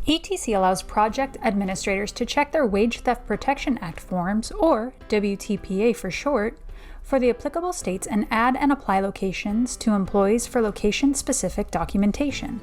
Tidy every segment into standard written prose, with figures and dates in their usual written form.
ETC allows project administrators to check their Wage Theft Protection Act forms, or WTPA for short, for the applicable states and add and apply locations to employees for location-specific documentation.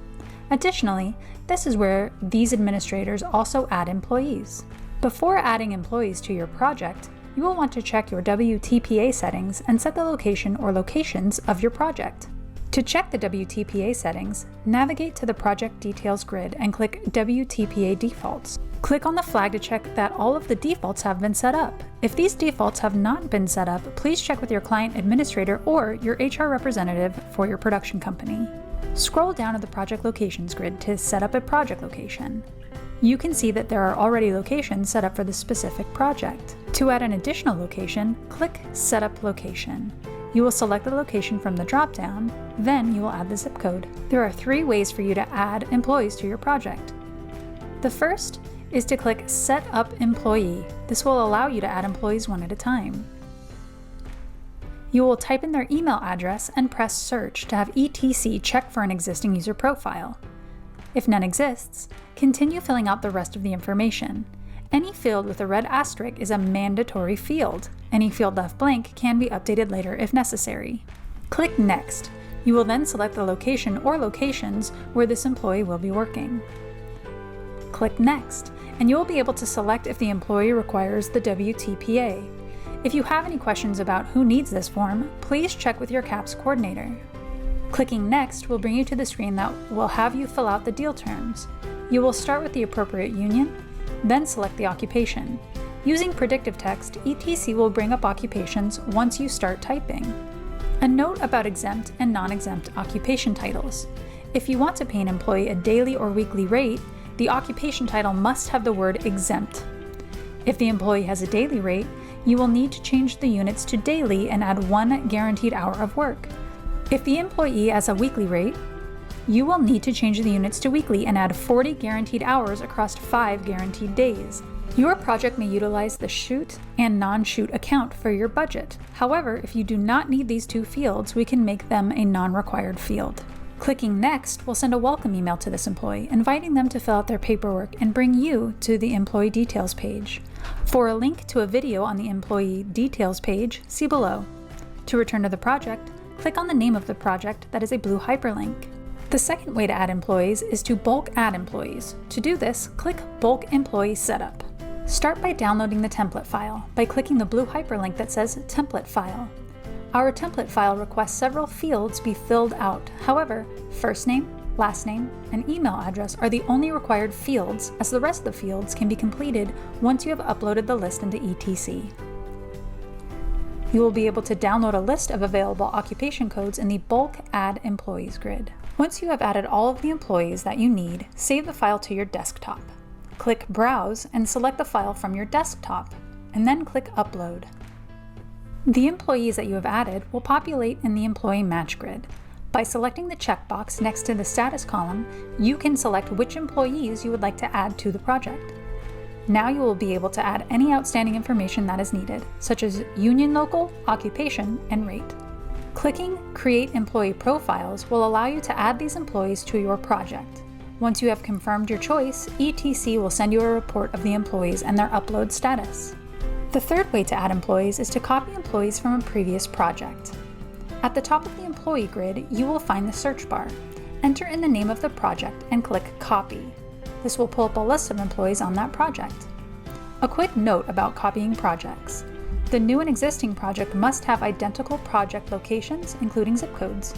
Additionally, this is where these administrators also add employees. Before adding employees to your project, you will want to check your WTPA settings and set the location or locations of your project. To check the WTPA settings, navigate to the Project Details grid and click WTPA Defaults. Click on the flag to check that all of the defaults have been set up. If these defaults have not been set up, please check with your client administrator or your HR representative for your production company. Scroll down to the Project Locations grid to set up a project location. You can see that there are already locations set up for the specific project. To add an additional location, click Setup Location. You will select the location from the drop-down, then you will add the zip code. There are 3 ways for you to add employees to your project. The first is to click Set Up Employee. This will allow you to add employees one at a time. You will type in their email address and press Search to have ETC check for an existing user profile. If none exists, continue filling out the rest of the information. Any field with a red asterisk is a mandatory field. Any field left blank can be updated later if necessary. Click Next. You will then select the location or locations where this employee will be working. Click Next, and you will be able to select if the employee requires the WTPA. If you have any questions about who needs this form, please check with your CAPS coordinator. Clicking Next will bring you to the screen that will have you fill out the deal terms. You will start with the appropriate union, then select the occupation. Using predictive text, ETC will bring up occupations once you start typing. A note about exempt and non-exempt occupation titles. If you want to pay an employee a daily or weekly rate, the occupation title must have the word exempt. If the employee has a daily rate, you will need to change the units to daily and add 1 guaranteed hour of work. If the employee has a weekly rate, you will need to change the units to weekly and add 40 guaranteed hours across 5 guaranteed days. Your project may utilize the Shoot and Non-Shoot account for your budget. However, if you do not need these 2 fields, we can make them a non-required field. Clicking Next will send a welcome email to this employee, inviting them to fill out their paperwork and bring you to the Employee Details page. For a link to a video on the Employee Details page, see below. To return to the project, click on the name of the project that is a blue hyperlink. The second way to add employees is to bulk add employees. To do this, click Bulk Employee Setup. Start by downloading the template file by clicking the blue hyperlink that says Template File. Our template file requests several fields be filled out. However, first name, last name, and email address are the only required fields, as the rest of the fields can be completed once you have uploaded the list into ETC. You will be able to download a list of available occupation codes in the Bulk Add Employees grid. Once you have added all of the employees that you need, save the file to your desktop. Click Browse and select the file from your desktop, and then click Upload. The employees that you have added will populate in the Employee Match grid. By selecting the checkbox next to the status column, you can select which employees you would like to add to the project. Now you will be able to add any outstanding information that is needed, such as union local, occupation, and rate. Clicking Create Employee Profiles will allow you to add these employees to your project. Once you have confirmed your choice, ETC will send you a report of the employees and their upload status. The third way to add employees is to copy employees from a previous project. At the top of the employee grid, you will find the search bar. Enter in the name of the project and click Copy. This will pull up a list of employees on that project. A quick note about copying projects. The new and existing project must have identical project locations, including zip codes.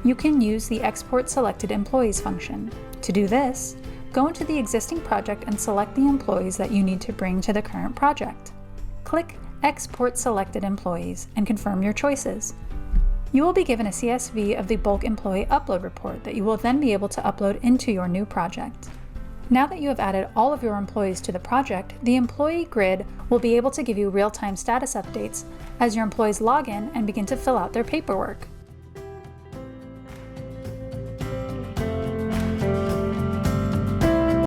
You can use the Export Selected Employees function. To do this, go into the existing project and select the employees that you need to bring to the current project. Click Export Selected Employees and confirm your choices. You will be given a CSV of the bulk employee upload report that you will then be able to upload into your new project. Now that you have added all of your employees to the project, the employee grid will be able to give you real-time status updates as your employees log in and begin to fill out their paperwork.